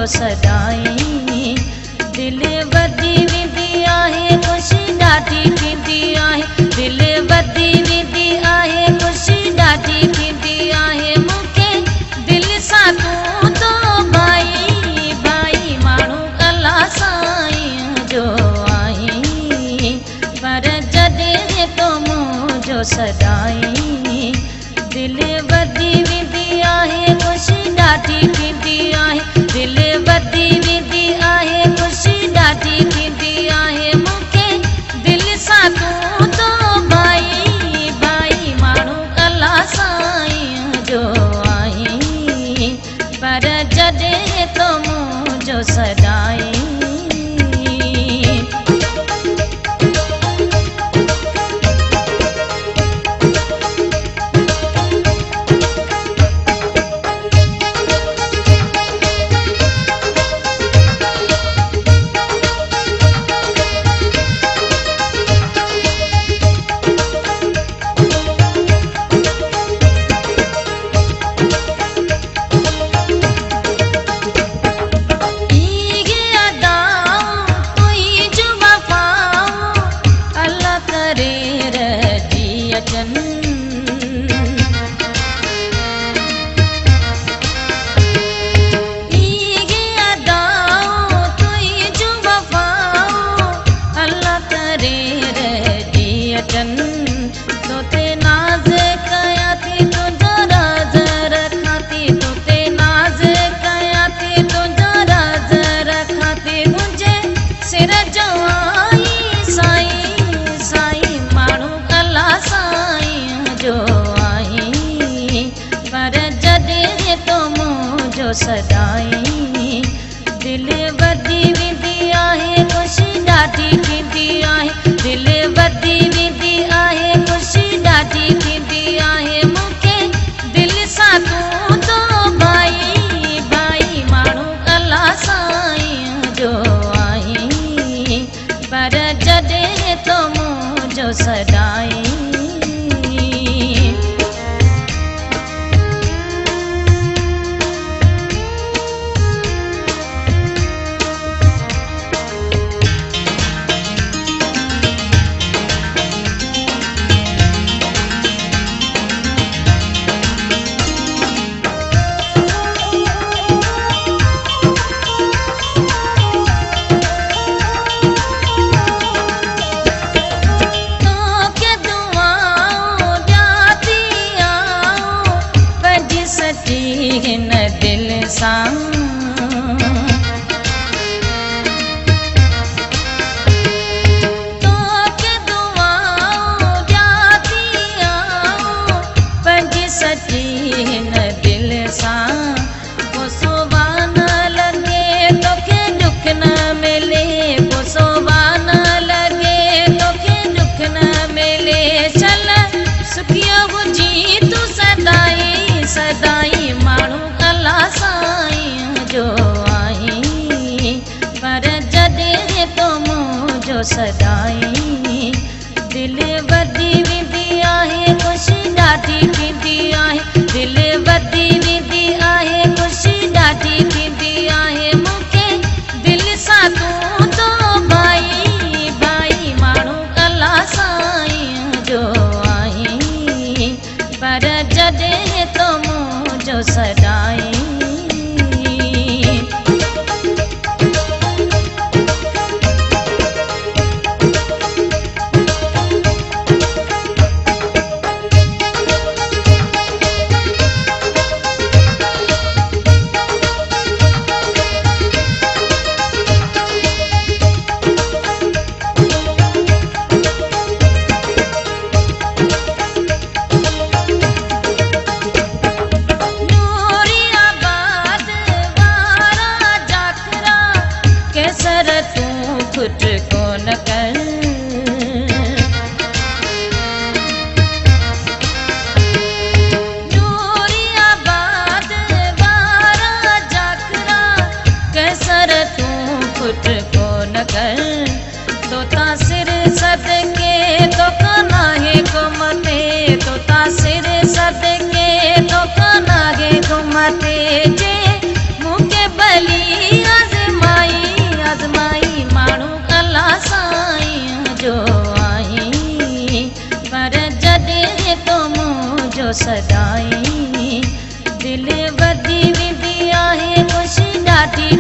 सदाई दिल वधी वेंदी आहे ख़ुशी ॾाढी थींदी आहे दिल वधी वेंदी आहे ख़ुशी ॾाढी थींदी आहे मूंखे दिल सां तूं तो भाई भाई माण्हू अलाह साईं जो आई पर जॾहिं तो मुंहिंजो सदाई दिल वधी वेंदी आहे ख़ुशी ॾाढी थींदी आहे दिल वधी वेंदी आहे ख़ुशी ॾाढी थींदी आहे मूंखे दिल सां तूं तो भाई भाई माण्हू अलाह साईं जो आई पर जॾहिं तो मुंहिंजो सदाई सदाई दिल वधी वेंदी आहे ख़ुशी ॾाढी थींदी आहे दिल वधी वेंदी आहे ख़ुशी ॾाढी थींदी आहे मूंखे दिल सां तूं तो भाई भाई माण्हू अलाह साईं जो आई पर जॾहिं तो मुंहिंजो सदाई हिन दिल सां तोखे दुआऊं ॾियां थी आऊं पंहिंजी सची हिन दिल सां पोइ न लॻे तोखे दुख न मिले पोइ न लॻे तोखे दुख न मिले चल सुखियो हुजी तूं सदाई सदाई माण्हू अलाह साईं जो आई पर जॾहिं तो मुंहिंजो सदाई दिल वधी वेंदी आहे ख़ुशी ॾाढी थींदी आहे दिल वधी वेंदी आहे ख़ुशी ॾाढी थींदी आहे मूंखे दिल सां तूं तो भाई भाई माण्हू अलाह साईं जो आई पर जॾहिं तो मुंहिंजो सदाई थो सदाई दिल वधी वेंदी आहे ख़ुशी ॾाढी